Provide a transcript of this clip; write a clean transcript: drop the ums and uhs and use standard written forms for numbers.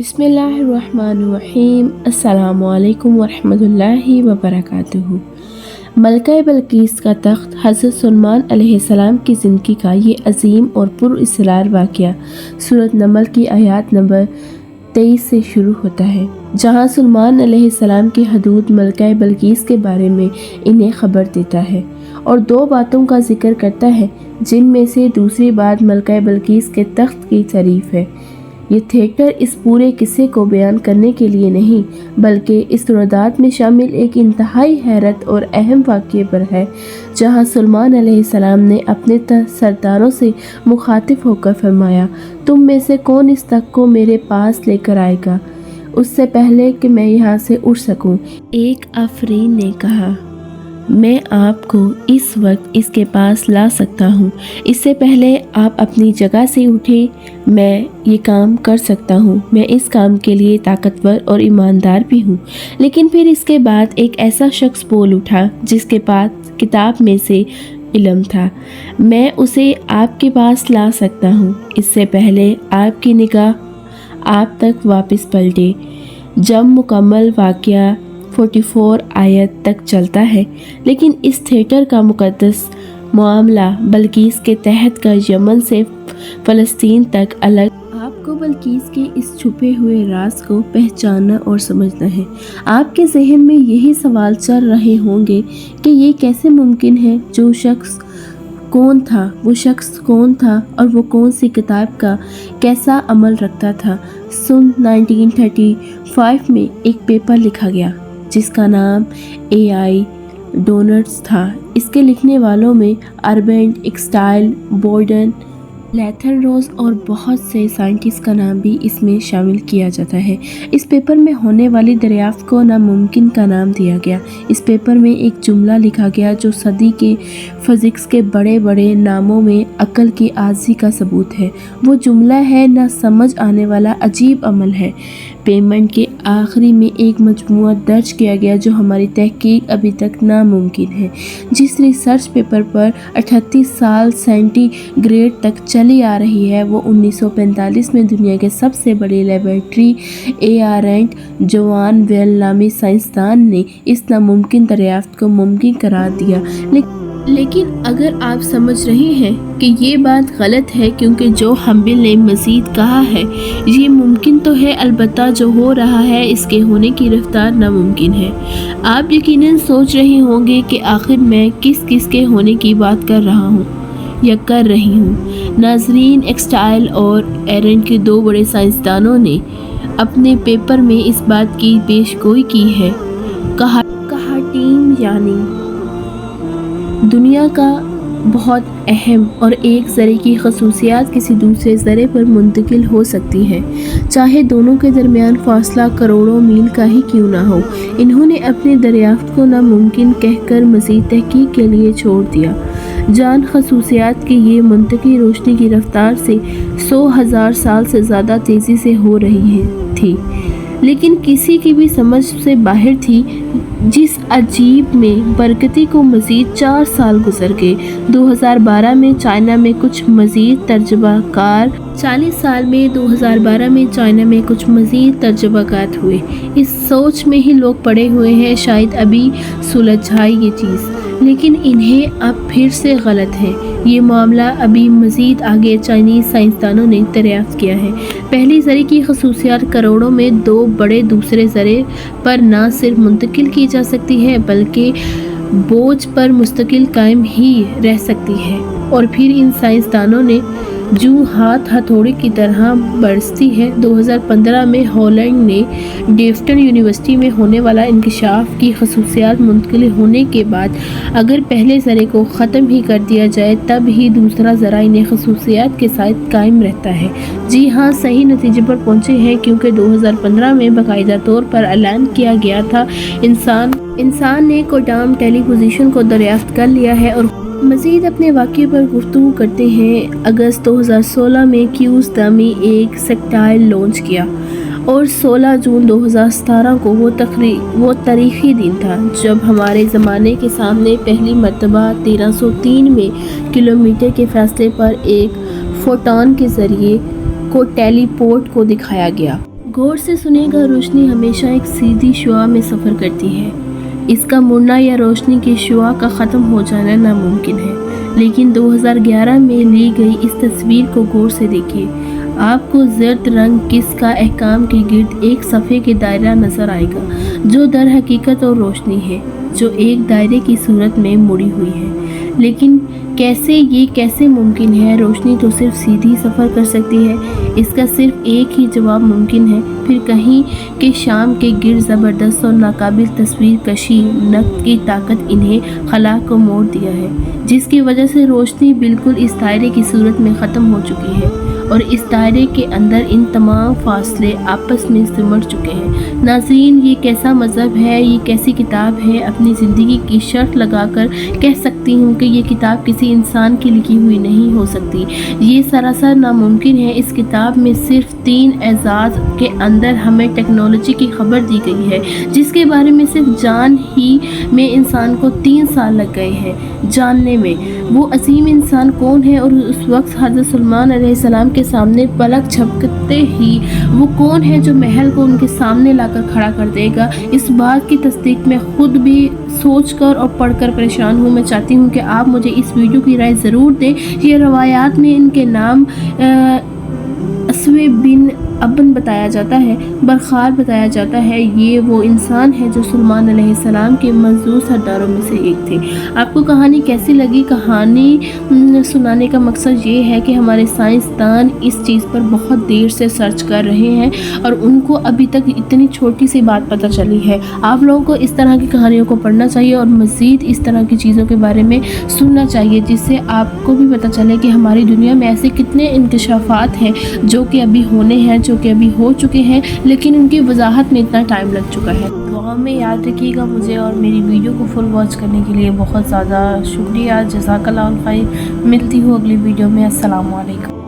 बिस्मिल्लाहिर्रहमानिर्रहीम। अस्सलामुअलैकुम वरहमतुल्लाहि वबरकातुहू। मलका बल्कीस का तख्त हज़रत सुलेमान अलैहिस्सलाम की ज़िंदगी का ये अजीम और पुरअसरार वाक़या सूरत नमल की आयत नंबर 23 से शुरू होता है, जहाँ सुलेमान अलैहिस्सलाम की हदूद मलका बल्कीस के बारे में इन्हें खबर देता है और दो बातों का जिक्र करता है, जिनमें से दूसरी बात मलका बल्कीस के तख्त की तारीफ़ है। ये थिएटर इस पूरे किस्से को बयान करने के लिए नहीं, बल्कि इस रुदात में शामिल एक इंतहाई हैरत और अहम वाक़ये पर है, जहाँ सुलेमान अलैहिस्सलाम ने अपने सरदारों से मुखातिब होकर फरमाया, तुम में से कौन इस तख्त को मेरे पास लेकर आएगा उससे पहले कि मैं यहाँ से उठ सकूँ। एक आफरीन ने कहा, मैं आपको इस वक्त इसके पास ला सकता हूँ, इससे पहले आप अपनी जगह से उठें, मैं ये काम कर सकता हूँ, मैं इस काम के लिए ताकतवर और ईमानदार भी हूँ। लेकिन फिर इसके बाद एक ऐसा शख्स बोल उठा जिसके पास किताब में से इल्म था, मैं उसे आपके पास ला सकता हूँ, इससे पहले आपकी निगाह आप तक वापस पलटे। जब मुकम्मल वाक़या 44 आयत तक चलता है, लेकिन इस थिएटर का मुक़द्दस मामला बल्कीस के तहत का यमन से फ़लस्तीन तक अलग। आपको बल्कीस के इस छुपे हुए राज को पहचानना और समझना है। आपके जहन में यही सवाल चल रहे होंगे कि ये कैसे मुमकिन है, जो शख्स कौन था, वो शख्स कौन था और वो कौन सी किताब का कैसा अमल रखता था। सन 1935 में एक पेपर लिखा गया जिसका नाम AI डोनट्स था। इसके लिखने वालों में अर्बेंट, एक्सटाइल, बोर्डन, लेथनरोज और बहुत से साइंटिस्ट का नाम भी इसमें शामिल किया जाता है। इस पेपर में होने वाली दरियाफ्त को नामुमकिन का नाम दिया गया। इस पेपर में एक जुमला लिखा गया जो सदी के फिज़िक्स के बड़े बड़े नामों में अक्ल की आजिज़ी का सबूत है। वो जुमला है, ना समझ आने वाला अजीब अमल है। पेमेंट के आखिरी में एक मजमूआ दर्ज किया गया जो हमारी तहकीक अभी तक नामुमकिन है। जिस रिसर्च पेपर पर 38 साल सेंटीग्रेड तक चली आ रही है, वो 1945 में दुनिया के सबसे बड़ी लेबॉरेटरी एआरएंट जोआन वेल नामी साइंसदान ने इस नामुमकिन दरियाफ्त को मुमकिन करार दिया। लेकिन अगर आप समझ रहे हैं कि ये बात गलत है क्योंकि जो हम्बिल ने मज़ीद कहा है ये मुमकिन तो है, अलबत्ता जो हो रहा है इसके होने की रफ्तार नामुमकिन है। आप यकीनन सोच रहे होंगे कि आखिर मैं किस के होने की बात कर रहा हूँ या कर रही हूँ। नाजरीन, एक्सटाइल और एरेंट के दो बड़े साइंसदानों ने अपने पेपर में इस बात की पेशगोई की है। कहा टीम यानी दुनिया का बहुत अहम और एक ज़रे की खसूसियात किसी दूसरे ज़रे पर मुंतकिल हो सकती है, चाहे दोनों के दरमियान फासला करोड़ों मील का ही क्यों ना हो। इन्होंने अपनी दरियाफ्त को नामुमकिन कहकर मज़ीद तहकीक के लिए छोड़ दिया। जान खसूसियात की ये मुंतकी रोशनी की रफ्तार से 100,000 साल से ज़्यादा तेज़ी से हो रही थी, लेकिन किसी की भी समझ से बाहर थी। जिस अजीब में बरकती को मज़ीद 4 साल गुजर गए। 2012 में चाइना में कुछ मज़ीद तर्जुमाकार 40 साल में 2012 में चाइना में कुछ मज़ीद तर्जुमाकार हुए। इस सोच में ही लोग पड़े हुए हैं, शायद अभी सुलझाई ये चीज़, लेकिन इन्हें अब फिर से गलत है। ये मामला अभी मज़ीद आगे चाइनीज़ साइंसदानों ने दरियाफ्त किया है। पहली ज़रे की खसूसियात करोड़ों में दो बड़े दूसरे ज़रे पर ना सिर्फ मुंतकिल की जा सकती है बल्कि बोझ पर मुस्तकिल कायम ही रह सकती है। और फिर इन साइंसदानों ने जो हाथ हथौड़ी की तरह बरसती है। 2015 में हॉलैंड ने डेफ्टन यूनिवर्सिटी में होने वाला इंकशाफ की खसूसियात मुंतकिल होने के बाद अगर पहले ज़रे को ख़त्म ही कर दिया जाए तब ही दूसरा ज़रा इन्हें खसूसियात के साथ कायम रहता है। जी हाँ, सही नतीजे पर पहुँचे हैं, क्योंकि 2015 में बाकायदा तौर पर ऐलान किया गया था इंसान ने कोटाम टेलीपोजिशन को दरियाफ्त कर लिया है। और मज़ीद अपने वाक़े पर गुफ्तगू करते हैं। अगस्त 2016 में क्यूज़ दामी एक सेक्टाइल लॉन्च किया और 16 जून 2017 को वो तारीख़ी दिन था जब हमारे ज़माने के सामने पहली मरतबा 1303 में किलोमीटर के फ़ासले पर एक फोटॉन के ज़रिए को टेलीपोर्ट को दिखाया गया। غور سے سنے گا، روشنی ہمیشہ ایک سیدھی شعاع میں سفر کرتی ہے۔ اس کا مڑنا یا روشنی کے شعاع کا ختم ہو جانا ناممکن ہے۔ لیکن 2011 میں لی گئی اس تصویر کو غور سے دیکھیں۔ آپ کو زرد رنگ کس کا احکام کے گرد ایک صفحے کے دائرہ نظر آئے گا، جو در حقیقت اور روشنی ہے، جو ایک دائرے کی صورت میں مڑی ہوئی ہے۔ لیکن یہ کیسے ممکن ہے؟ روشنی تو صرف سیدھی سفر کر سکتی ہے۔ اس کا صرف ایک ہی جواب ممکن ہے، پھر کہیں کہ شام کے گرد زبردست اور ناقابل تصویر کشی نقد کی طاقت انہیں خلا کو موڑ دیا ہے، جس کی وجہ سے روشنی بالکل اس دائرے کی صورت میں ختم ہو چکی ہے، اور اس دائرے کے اندر ان تمام فاصلے آپس میں سمٹ چکے ہیں۔ ناظرین، یہ کیسا مذہب ہے، یہ کیسی کتاب ہے؟ اپنی زندگی کی شرط لگا کر کہہ سکتی ہوں کہ یہ کتاب کسی انسان کی لکھی ہوئی نہیں ہو سکتی۔ یہ سراسر ناممکن ہے۔ اس کتاب میں صرف 3 اعزاز کے اندر ہمیں ٹیکنالوجی کی خبر دی گئی ہے، جس کے بارے میں صرف جان ہی میں انسان کو 3 سال لگ گئے ہیں جاننے میں۔ وہ عظیم انسان کون ہے، اور اس وقت حضرت سلیمان علیہ السلام کے سامنے پلک جھپکتے ہی وہ کون ہے جو محل کو ان کے سامنے لا کر کھڑا کر دے گا؟ اس بات کی تصدیق میں خود بھی سوچ کر اور پڑھ کر پریشان ہوں۔ میں چاہتی ہوں کہ آپ مجھے اس ویڈیو کی رائے ضرور دیں۔ یہ روایات میں ان کے نام اسوے بن ابن بتایا جاتا ہے، برخار بتایا جاتا ہے۔ یہ وہ انسان ہے جو سلیمان علیہ السلام کے منظور سرداروں میں سے ایک تھے۔ آپ کو کہانی کیسی لگی؟ کہانی سنانے کا مقصد یہ ہے کہ ہمارے سائنسدان اس چیز پر بہت دیر سے سرچ کر رہے ہیں، اور ان کو ابھی تک اتنی چھوٹی سی بات پتہ چلی ہے۔ آپ لوگوں کو اس طرح کی کہانیوں کو پڑھنا چاہیے اور مزید اس طرح کی چیزوں کے بارے میں سننا چاہیے، جس سے آپ کو بھی پتہ چلے کہ ہماری دنیا میں ایسے کتنے انکشافات ہیں جو کہ ابھی ہونے ہیں، جو کہ ابھی ہو چکے ہیں، لیکن ان کی وضاحت میں اتنا ٹائم لگ چکا ہے۔ دعا میں یاد رکھیے گا مجھے، اور میری ویڈیو کو فل واچ کرنے کے لیے بہت زیادہ شکریہ۔ جزاک اللہ خیر۔ ملتی ہوں اگلی ویڈیو میں۔ السلام علیکم۔